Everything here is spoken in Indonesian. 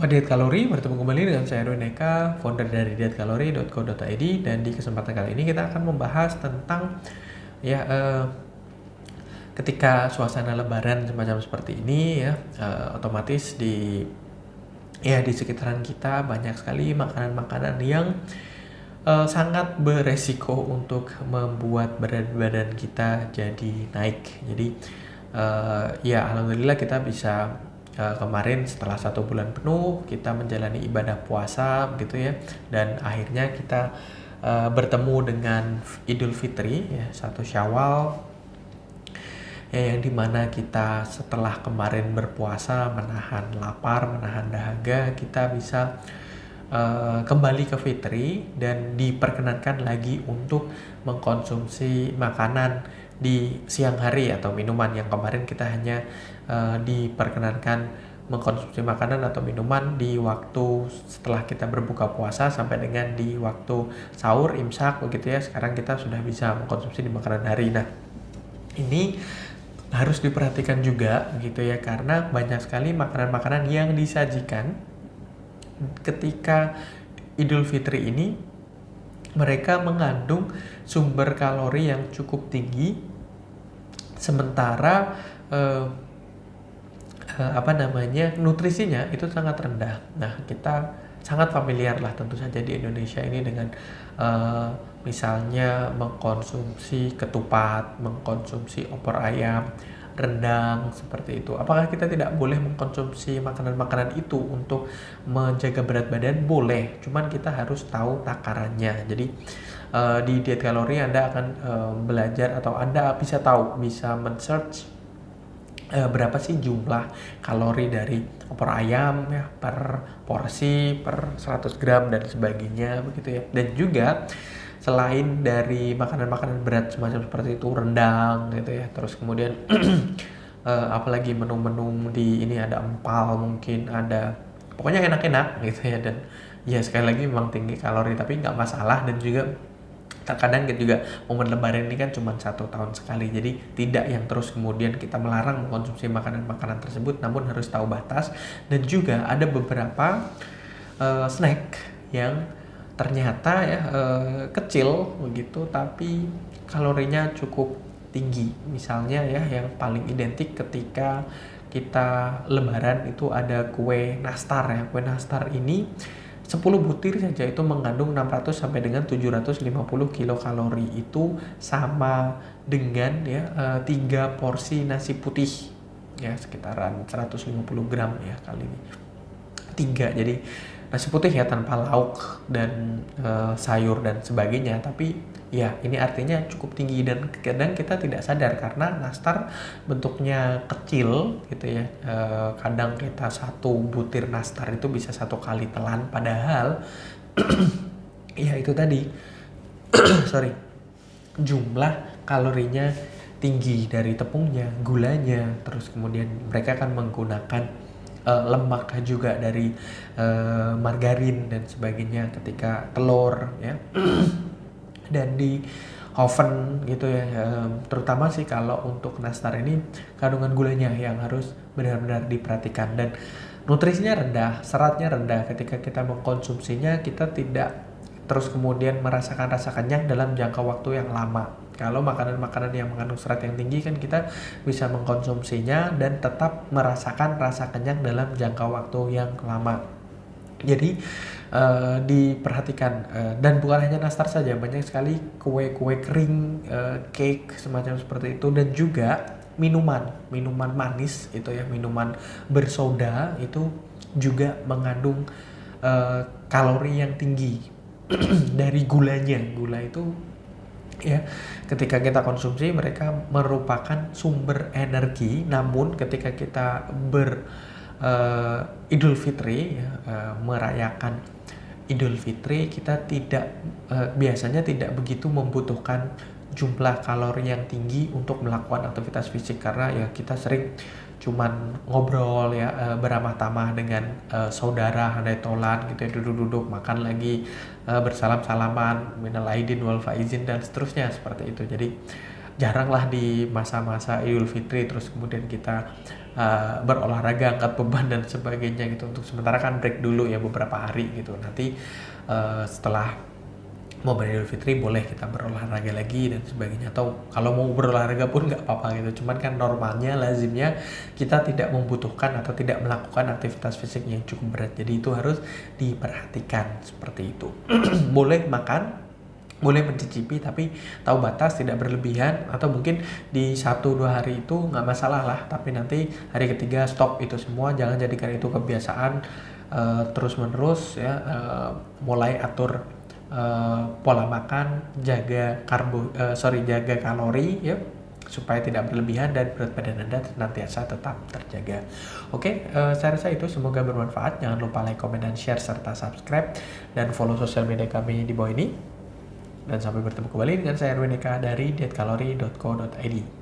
Diet Kalori, bertemu kembali dengan saya Erwin Eka, founder dari dietkalori.co.id, dan di kesempatan kali ini kita akan membahas tentang ya ketika suasana lebaran semacam seperti ini ya, otomatis di sekitaran kita banyak sekali makanan-makanan yang sangat beresiko untuk membuat berat badan kita jadi naik. Jadi ya alhamdulillah kita bisa kemarin setelah 1 bulan penuh kita menjalani ibadah puasa gitu ya, dan akhirnya kita bertemu dengan Idul Fitri ya, 1 Syawal ya, yang dimana kita setelah kemarin berpuasa menahan lapar, menahan dahaga, kita bisa kembali ke fitri dan diperkenankan lagi untuk mengkonsumsi makanan di siang hari atau minuman. Yang kemarin kita hanya diperkenankan mengkonsumsi makanan atau minuman di waktu setelah kita berbuka puasa sampai dengan di waktu sahur, imsak begitu ya. Sekarang kita sudah bisa mengkonsumsi di makanan hari. Nah, ini harus diperhatikan juga gitu ya, karena banyak sekali makanan-makanan yang disajikan ketika Idul Fitri ini mereka mengandung sumber kalori yang cukup tinggi, sementara nutrisinya itu sangat rendah. Nah, kita sangat familiar lah tentu saja di Indonesia ini dengan misalnya mengkonsumsi ketupat, mengkonsumsi opor ayam, rendang, seperti itu. Apakah kita tidak boleh mengkonsumsi makanan-makanan itu untuk menjaga berat badan? Boleh, cuman kita harus tahu takarannya. Jadi di diet kalori Anda akan belajar, atau Anda bisa tahu, bisa men-search berapa sih jumlah kalori dari opor ayam ya per porsi, per 100 gram dan sebagainya begitu ya. Dan juga selain dari makanan-makanan berat semacam seperti itu, rendang gitu ya, terus kemudian apalagi menu-menu di ini, ada empal, mungkin ada, pokoknya enak-enak gitu ya. Dan ya sekali lagi memang tinggi kalori, tapi nggak masalah. Dan juga terkadang juga momen lebaran ini kan cuma 1 tahun sekali, jadi tidak yang terus kemudian kita melarang mengkonsumsi makanan-makanan tersebut, namun harus tahu batas. Dan juga ada beberapa snack yang ternyata ya kecil begitu tapi kalorinya cukup tinggi. Misalnya ya, yang paling identik ketika kita lebaran itu ada kue nastar ya. Kue nastar ini 10 butir saja itu mengandung 600 sampai dengan 750 kilokalori. Itu sama dengan ya 3 porsi nasi putih ya, sekitaran 150 gram ya kali ini 3. Jadi nasi putih ya tanpa lauk dan sayur dan sebagainya, tapi ya ini artinya cukup tinggi. Dan kadang kita tidak sadar karena nastar bentuknya kecil gitu ya. Kadang kita 1 butir nastar itu bisa 1 kali telan, padahal ya itu tadi sorry, jumlah kalorinya tinggi dari tepungnya, gulanya, terus kemudian mereka akan menggunakan lemak juga dari margarin dan sebagainya ketika telur ya. Dan di oven gitu ya, terutama sih kalau untuk nastar ini kandungan gulanya yang harus benar-benar diperhatikan. Dan nutrisinya rendah, seratnya rendah. Ketika kita mengkonsumsinya, kita tidak terus kemudian merasakan rasa kenyang dalam jangka waktu yang lama. Kalau makanan-makanan yang mengandung serat yang tinggi kan kita bisa mengkonsumsinya dan tetap merasakan rasa kenyang dalam jangka waktu yang lama. Jadi diperhatikan, dan bukan hanya nastar saja, banyak sekali kue-kue kering, cake semacam seperti itu. Dan juga minuman manis itu ya, minuman bersoda itu juga mengandung kalori yang tinggi dari gulanya. Gula itu ya, ketika kita konsumsi mereka merupakan sumber energi, namun ketika kita Idul Fitri ya, merayakan Idul Fitri, kita biasanya tidak begitu membutuhkan jumlah kalori yang tinggi untuk melakukan aktivitas fisik, karena ya kita sering cuman ngobrol ya, beramah tamah dengan saudara, handai tolan gitu ya, duduk-duduk makan lagi, bersalam-salaman, minal aidin wal faizin dan seterusnya seperti itu. Jadi jarang lah di masa-masa Idul Fitri terus kemudian kita berolahraga, angkat beban dan sebagainya gitu. Untuk sementara kan break dulu ya beberapa hari gitu. Nanti setelah momen Idul Fitri boleh kita berolahraga lagi dan sebagainya, atau kalau mau berolahraga pun nggak apa-apa gitu. Cuman kan normalnya, lazimnya kita tidak membutuhkan atau tidak melakukan aktivitas fisik yang cukup berat, jadi itu harus diperhatikan seperti itu. Boleh makan, boleh mencicipi, tapi tahu batas, tidak berlebihan, atau mungkin di 1-2 hari itu nggak masalah lah, tapi nanti hari ketiga stop itu semua. Jangan jadikan itu kebiasaan terus menerus ya. Mulai atur pola makan, jaga jaga kalori ya, supaya tidak berlebihan dan berat badan Anda senantiasa tetap terjaga. Oke, saya rasa itu, semoga bermanfaat. Jangan lupa like, comment, dan share serta subscribe dan follow sosial media kami di bawah ini. Dan sampai bertemu kembali dengan saya Erwin Eka dari dietkalori.co.id.